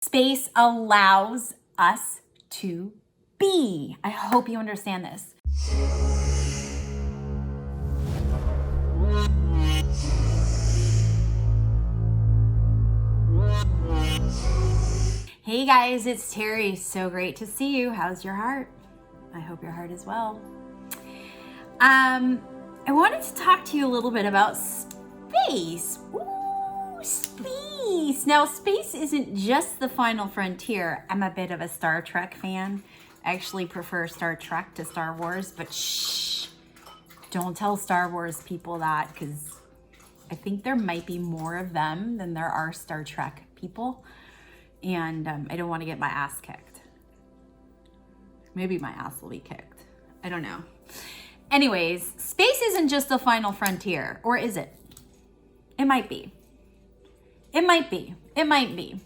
Space allows us to be. I hope you understand this. Hey guys, it's Terrie. So great to see you. How's your heart? I hope your heart is well. I wanted to talk to you a little bit about space. Ooh, space. Now, space isn't just the final frontier. I'm a bit of a Star Trek fan. I actually prefer Star Trek to Star Wars, but shh, don't tell Star Wars people that, because I think there might be more of them than there are Star Trek people. And I don't want to get my ass kicked. Maybe my ass will be kicked. I don't know. Anyways, space isn't just the final frontier, or is it? It might be. It might be. It might be.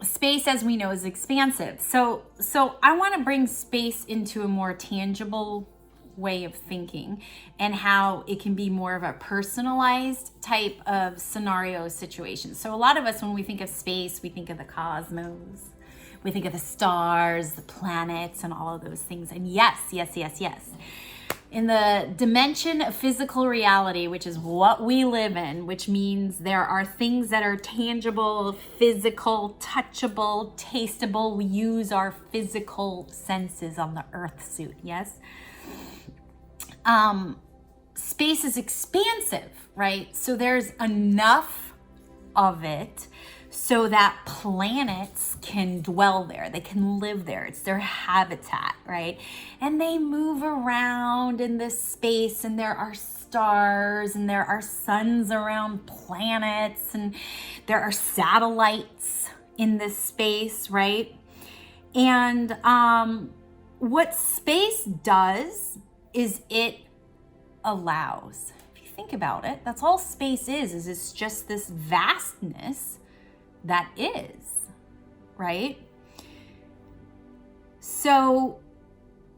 Space, as we know, is expansive. So I want to bring space into a more tangible way of thinking and how it can be more of a personalized type of scenario situation. So a lot of us, when we think of space, we think of the cosmos, we think of the stars, the planets, and all of those things. And yes. In the dimension of physical reality, which is what we live in, which means there are things that are tangible, physical, touchable, tasteable. We use our physical senses on the earth suit, yes? Space is expansive, right? So there's enough of it so that planets can dwell there. They can live there. It's their habitat, right? And they move around in this space, and there are stars, and there are suns around planets, and there are satellites in this space, right? And what space does is it allows. If you think about it, that's all space is it's just this vastness that is, right? So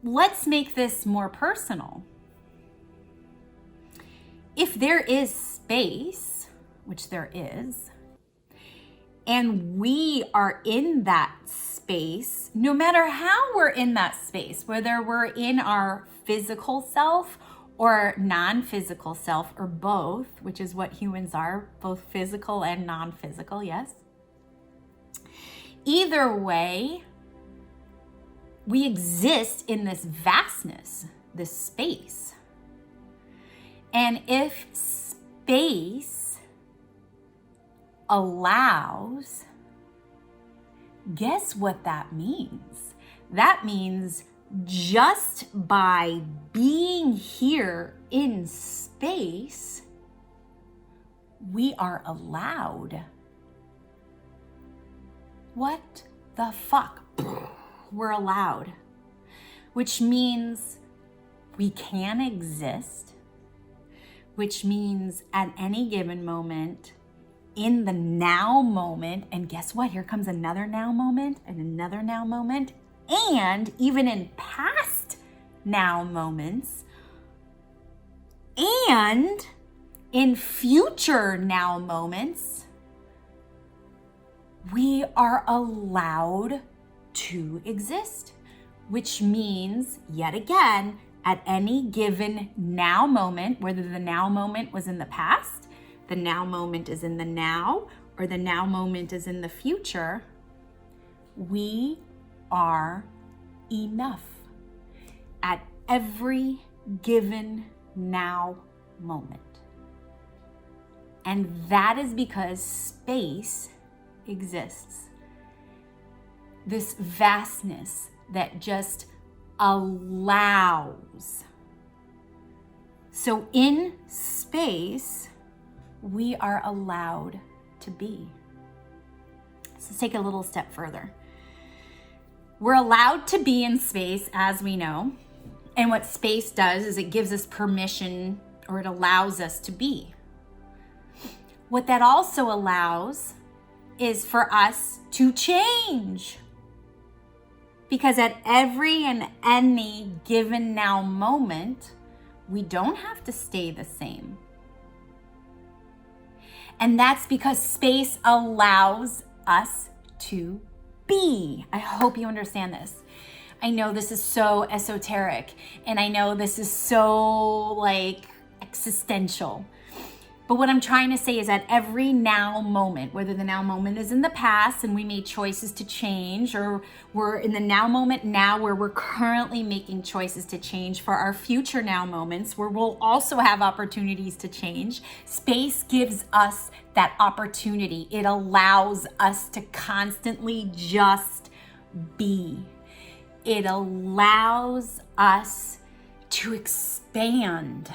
let's make this more personal. If there is space, which there is, and we are in that space, no matter how we're in that space, whether we're in our physical self or non-physical self, or both, which is what humans are, both physical and non-physical, yes? Either way, we exist in this vastness, this space. And if space allows, guess what that means? That means just by being here in space, we are allowed. What the fuck? We're allowed. Which means we can exist, which means at any given moment, in the now moment, and guess what? Here comes another now moment and another now moment. And even in past now moments and in future now moments, we are allowed to exist, which means, yet again, at any given now moment, whether the now moment was in the past, the now moment is in the now, or the now moment is in the future, we are enough at every given now moment. And that is because space exists. This vastness that just allows. So in space, we are allowed to be. So let's take a little step further. We're allowed to be in space, as we know. And what space does is it gives us permission, or it allows us to be. What that also allows is for us to change. Because at every and any given now moment, we don't have to stay the same. And that's because space allows us to be. I hope you understand this. I know this is so esoteric, and I know this is so like existential. But what I'm trying to say is at every now moment, whether the now moment is in the past and we made choices to change, or we're in the now moment now where we're currently making choices to change for our future now moments where we'll also have opportunities to change, space gives us that opportunity. It allows us to constantly just be. It allows us to expand.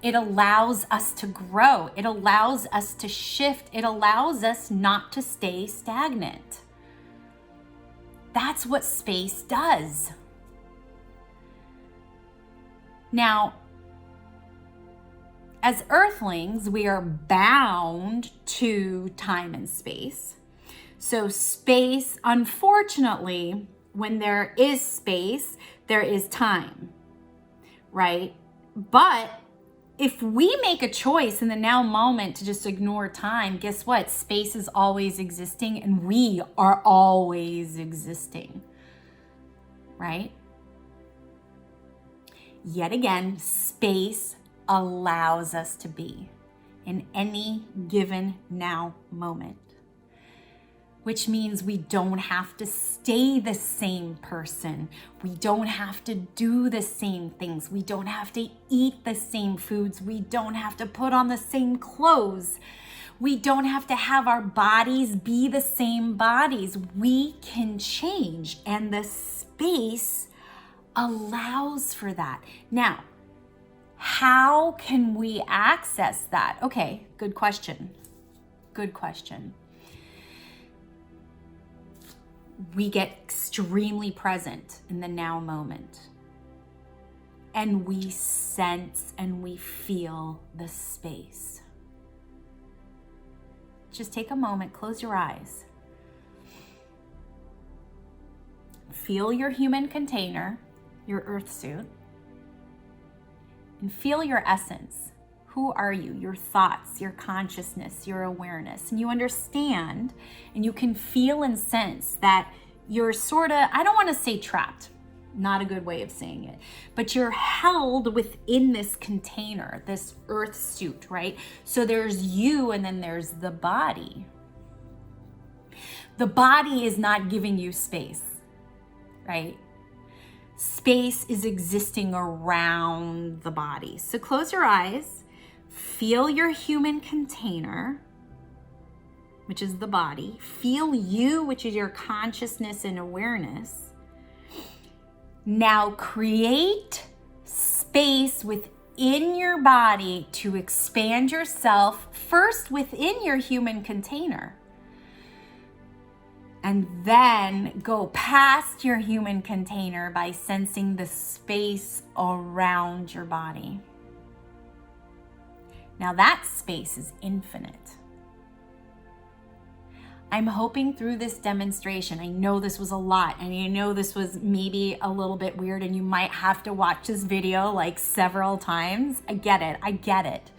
It allows us to grow. It allows us to shift. It allows us not to stay stagnant. That's what space does. Now, as earthlings, we are bound to time and space. So space, unfortunately, when there is space, there is time, right? But if we make a choice in the now moment to just ignore time, guess what? Space is always existing and we are always existing, right? Yet again, space allows us to be in any given now moment, which means we don't have to stay the same person. We don't have to do the same things. We don't have to eat the same foods. We don't have to put on the same clothes. We don't have to have our bodies be the same bodies. We can change, and the space allows for that. Now, how can we access that? Okay, good question. Good question. We get extremely present in the now moment, and we sense and we feel the space. Just take a moment, close your eyes. Feel your human container, your earth suit, and feel your essence. Who are you? Your thoughts, your consciousness, your awareness. And you understand and you can feel and sense that you're sort of, I don't want to say trapped, not a good way of saying it, but you're held within this container, this earth suit, right? So there's you and then there's the body. The body is not giving you space, right? Space is existing around the body. So close your eyes. Feel your human container, which is the body. Feel you, which is your consciousness and awareness. Now create space within your body to expand yourself, first within your human container. And then go past your human container by sensing the space around your body. Now that space is infinite. I'm hoping through this demonstration, I know this was a lot, and I know this was maybe a little bit weird, and you might have to watch this video like several times. I get it.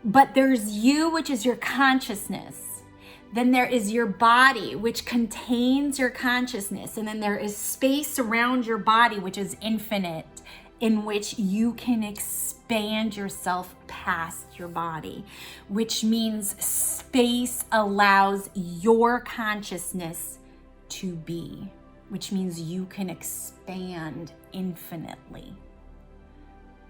But there's you, which is your consciousness. Then there is your body, which contains your consciousness. And then there is space around your body, which is infinite, in which you can expand yourself past your body, which means space allows your consciousness to be, which means you can expand infinitely.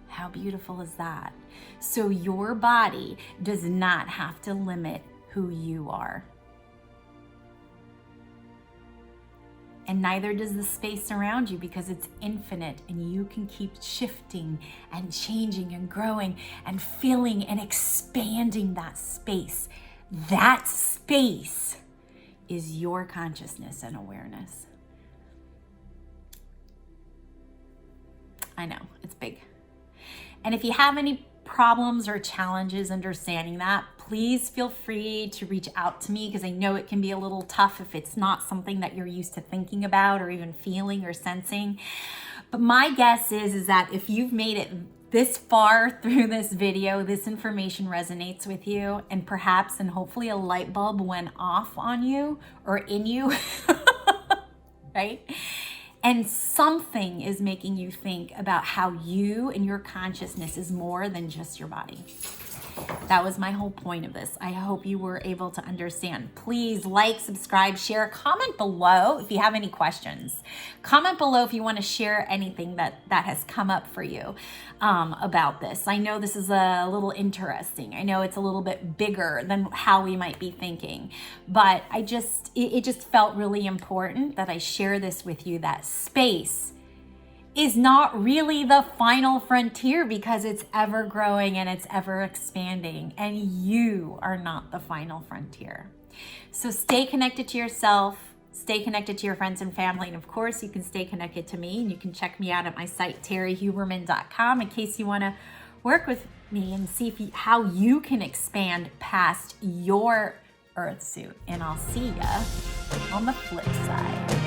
How beautiful is that? So your body does not have to limit who you are. And neither does the space around you, because it's infinite and you can keep shifting and changing and growing and filling and expanding that space. That space is your consciousness and awareness. I know, it's big. And if you have any problems or challenges understanding that, please feel free to reach out to me, because I know it can be a little tough if it's not something that you're used to thinking about or even feeling or sensing. But my guess is that if you've made it this far through this video, this information resonates with you, and perhaps and hopefully a light bulb went off on you or in you, right? And something is making you think about how you and your consciousness is more than just your body. That was my whole point of this. I hope you were able to understand. Please like, subscribe, share, comment below if you have any questions. Comment below if you want to share anything that has come up for you about this. I know this is a little interesting. I know it's a little bit bigger than how we might be thinking, but it just felt really important that I share this with you, that space is not really the final frontier because it's ever growing and it's ever expanding, and you are not the final frontier. So stay connected to yourself, stay connected to your friends and family, and of course you can stay connected to me, and you can check me out at my site terriehuberman.com in case you want to work with me and see how you can expand past your earth suit. And I'll see ya on the flip side.